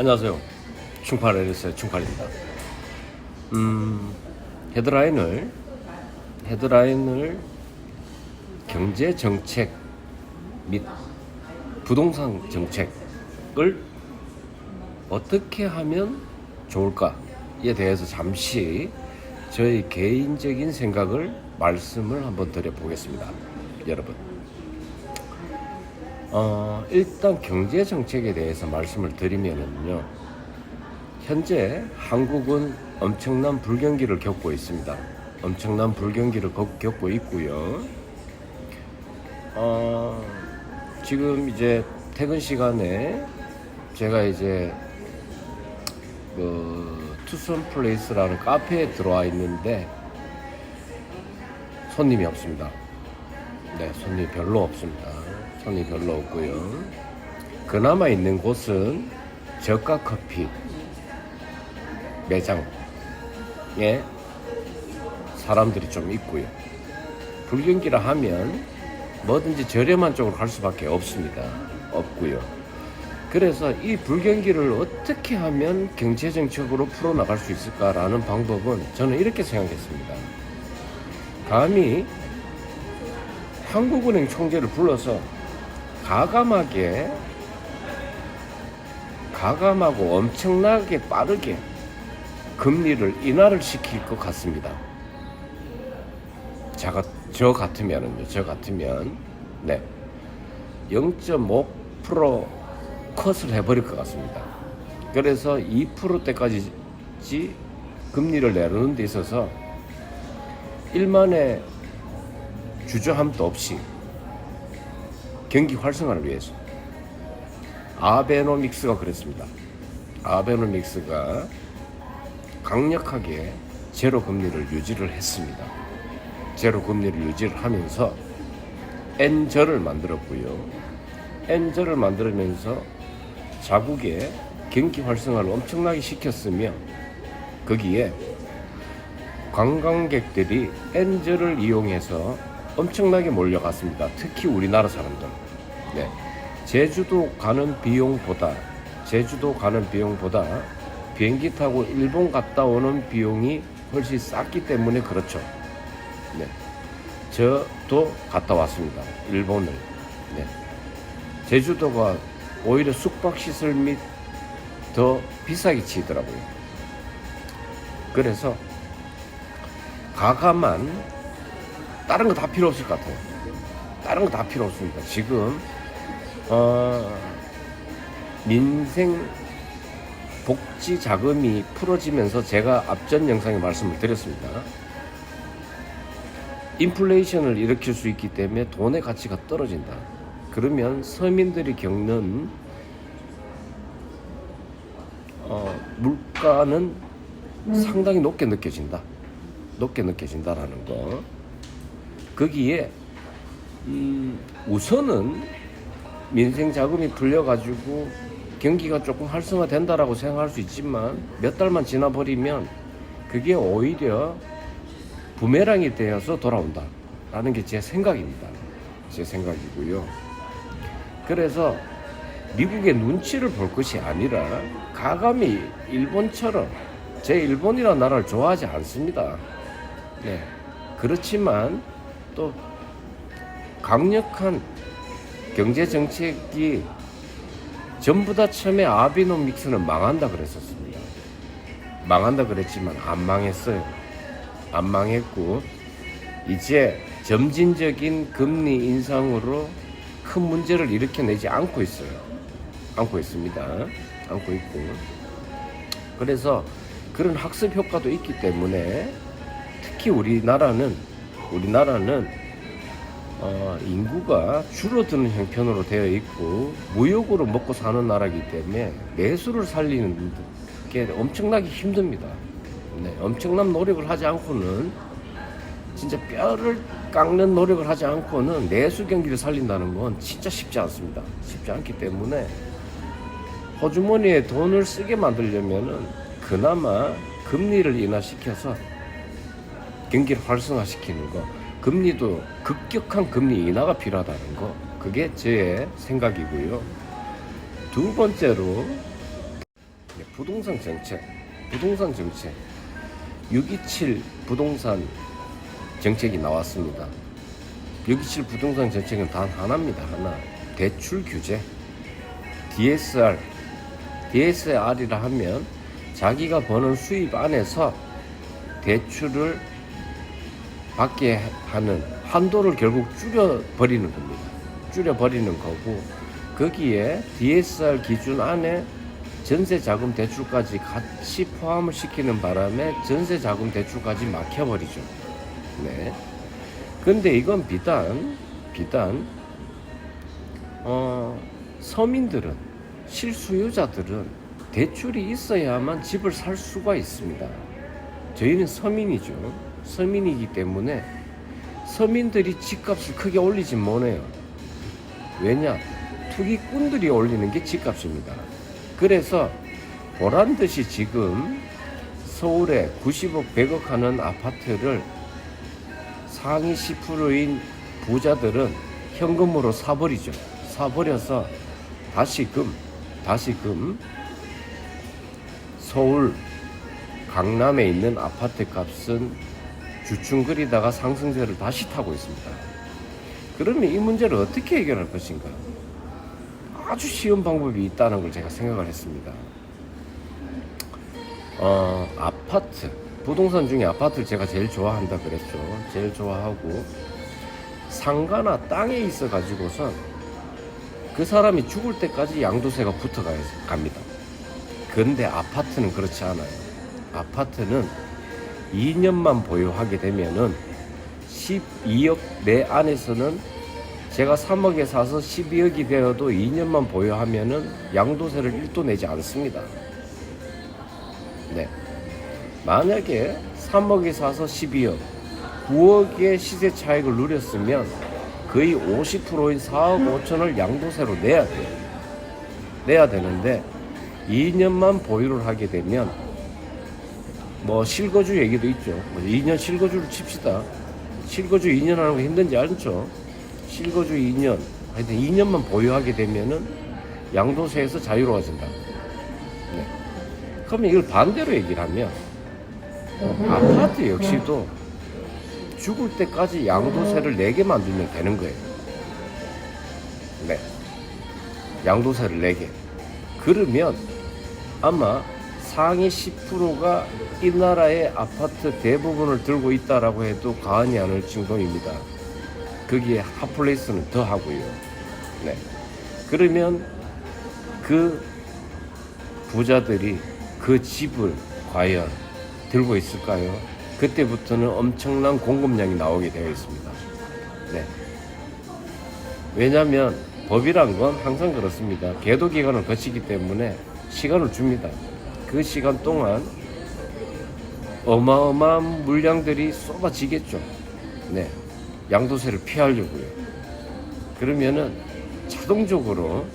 안녕하세요. 충팔에르스의 충팔입니다. 헤드라인을 경제 정책 및 부동산 정책을 어떻게 하면 좋을까에 대해서 잠시 저희 개인적인 생각을 말씀을 한번 드려보겠습니다. 여러분, 일단 경제 정책에 대해서 말씀을 드리면은요, 현재 한국은 엄청난 불경기를 겪고 있습니다. 엄청난 불경기를 겪고 있고요. 지금 이제 퇴근 시간에 제가 이제 투썸 플레이스라는 카페에 들어와 있는데 손님이 없습니다. 네, 손님이 별로 없습니다. 손이 별로 없고요. 그나마 있는 곳은 저가 커피 매장에 사람들이 좀 있고요. 불경기라 하면 뭐든지 저렴한 쪽으로 갈 수밖에 없고요. 그래서 이 불경기를 어떻게 하면 경제정책으로 풀어나갈 수 있을까라는 방법은 저는 이렇게 생각했습니다. 감히 한국은행 총재를 불러서 가감하고 엄청나게 빠르게 금리를 인하를 시킬 것 같습니다. 저 같으면 네, 0.5% 컷을 해버릴 것 같습니다. 그래서 2%대까지 금리를 내려놓는 데 있어서 일만의 주저함도 없이 경기 활성화를 위해서 아베노믹스가 그랬습니다. 아베노믹스가 강력하게 제로 금리를 유지를 했습니다. 제로 금리를 유지를 하면서 N절을 만들었고요. N절을 만들면서 자국의 경기 활성화를 엄청나게 시켰으며 거기에 관광객들이 N절을 이용해서 엄청나게 몰려갔습니다. 특히 우리나라 사람들. 네. 제주도 가는 비용보다 비행기 타고 일본 갔다 오는 비용이 훨씬 쌌기 때문에 그렇죠. 네. 저도 갔다 왔습니다. 일본을. 네. 제주도가 오히려 숙박시설 및 더 비싸게 치더라고요. 그래서 가감한 다른 거 다 필요 없을 것 같아요. 다른 거 다 필요 없습니다. 지금 민생 복지 자금이 풀어지면서 제가 앞전 영상에 말씀을 드렸습니다. 인플레이션을 일으킬 수 있기 때문에 돈의 가치가 떨어진다. 그러면 서민들이 겪는 물가는 상당히 높게 느껴진다라는 거. 거기에 우선은 민생 자금이 풀려가지고 경기가 조금 활성화된다라고 생각할 수 있지만 몇 달만 지나버리면 그게 오히려 부메랑이 되어서 돌아온다라는 게 제 생각입니다. 제 생각이고요. 그래서 미국의 눈치를 볼 것이 아니라 가감히 일본처럼 제 일본이라는 나라를 좋아하지 않습니다. 네. 그렇지만 또 강력한 경제 정책이 전부 다 처음에 아베노믹스는 망한다 그랬었습니다. 망한다 그랬지만 안 망했어요. 안 망했고 이제 점진적인 금리 인상으로 큰 문제를 일으켜내지 않고 있습니다. 않고 있고. 그래서 그런 학습 효과도 있기 때문에 특히 우리나라는 인구가 줄어드는 형편으로 되어 있고 무역으로 먹고 사는 나라이기 때문에 내수를 살리는 게 엄청나게 힘듭니다. 네, 엄청난 노력을 하지 않고는 진짜 뼈를 깎는 노력을 하지 않고는 내수 경기를 살린다는 건 진짜 쉽지 않습니다. 쉽지 않기 때문에 호주머니에 돈을 쓰게 만들려면은 그나마 금리를 인하시켜서 경기를 활성화시키는 거, 금리도 급격한 금리 인하가 필요하다는 거, 그게 제 생각이고요. 두 번째로 부동산 정책 627 부동산 정책이 나왔습니다. 627 부동산 정책은 단 하나입니다. 하나. 대출 규제. DSR이라 하면 자기가 버는 수입 안에서 대출을 받게 하는 한도를 결국 줄여버리는 겁니다. 줄여버리는 거고, 거기에 DSR 기준 안에 전세자금 대출까지 같이 포함을 시키는 바람에 전세자금 대출까지 막혀버리죠. 네. 근데 이건 비단 서민들은, 실수요자들은 대출이 있어야만 집을 살 수가 있습니다. 저희는 서민이죠. 서민이기 때문에 서민들이 집값을 크게 올리진 못해요. 왜냐? 투기꾼들이 올리는 게 집값입니다. 그래서 보란듯이 지금 서울에 90억, 100억 하는 아파트를 상위 10%인 부자들은 현금으로 사버리죠. 사버려서 다시금 서울 강남에 있는 아파트 값은 주춤거리다가 상승세를 다시 타고 있습니다. 그러면 이 문제를 어떻게 해결할 것인가? 아주 쉬운 방법이 있다는 걸 제가 생각을 했습니다. 아파트, 부동산 중에 아파트를 제가 제일 좋아한다 그랬죠. 제일 좋아하고, 상가나 땅에 있어 가지고선 그 사람이 죽을 때까지 양도세가 붙어 갑니다. 그런데 아파트는 그렇지 않아요. 아파트는 2년만 보유하게 되면은 12억 내 안에서는, 제가 3억에 사서 12억이 되어도 2년만 보유하면은 양도세를 1도 내지 않습니다. 네. 만약에 3억에 사서 12억, 9억의 시세 차익을 누렸으면 거의 50%인 4억 5천을 양도세로 내야 돼요. 내야 되는데 2년만 보유를 하게 되면, 뭐 실거주 얘기도 있죠. 2년 실거주를 칩시다. 실거주 2년 하는 거 힘든지 알죠? 실거주 2년, 하여튼 2년만 보유하게 되면은 양도세에서 자유로워진다. 네. 그러면 이걸 반대로 얘기를 하면, 아파트 역시도 죽을 때까지 양도세를 내게 만들면 되는 거예요. 네. 양도세를 내게. 그러면 아마 상위 10%가 이 나라의 아파트 대부분을 들고 있다라고 해도 과언이 아닐 정도입니다. 거기에 핫플레이스는 더 하고요. 네. 그러면 그 부자들이 그 집을 과연 들고 있을까요? 그때부터는 엄청난 공급량이 나오게 되어 있습니다. 네. 왜냐하면 법이란 건 항상 그렇습니다. 계도 기간을 거치기 때문에 시간을 줍니다. 그 시간 동안 어마어마한 물량들이 쏟아지겠죠. 네. 양도세를 피하려고요. 그러면은 자동적으로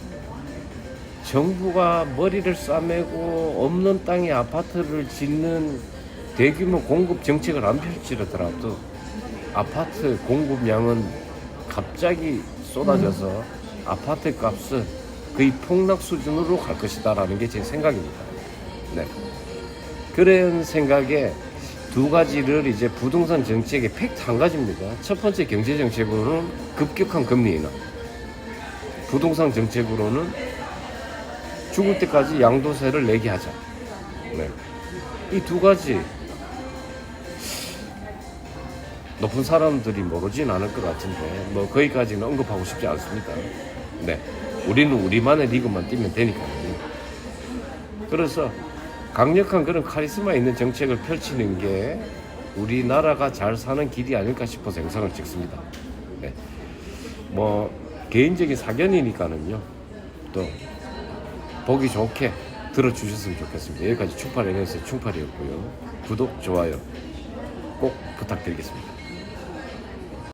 정부가 머리를 싸매고 없는 땅에 아파트를 짓는 대규모 공급 정책을 안 펼치더라도 아파트 공급량은 갑자기 쏟아져서 아파트 값은 거의 폭락 수준으로 갈 것이다라는 게 제 생각입니다. 네. 그런 생각에 두 가지를 이제 부동산 정책의 팩트 한 가지입니다. 첫 번째 경제 정책으로는 급격한 금리 인하, 부동산 정책으로는 죽을 때까지 양도세를 내게 하자. 네. 이 두 가지 높은 사람들이 모르진 않을 것 같은데 뭐 거기까지는 언급하고 싶지 않습니다. 네, 우리는 우리만의 리그만 뛰면 되니까요. 그래서 강력한 그런 카리스마 있는 정책을 펼치는 게 우리나라가 잘 사는 길이 아닐까 싶어서 영상을 찍습니다. 네. 뭐 개인적인 사견이니까는요, 또 보기 좋게 들어주셨으면 좋겠습니다. 여기까지 충팔 NS의 충팔이었고요. 구독, 좋아요 꼭 부탁드리겠습니다.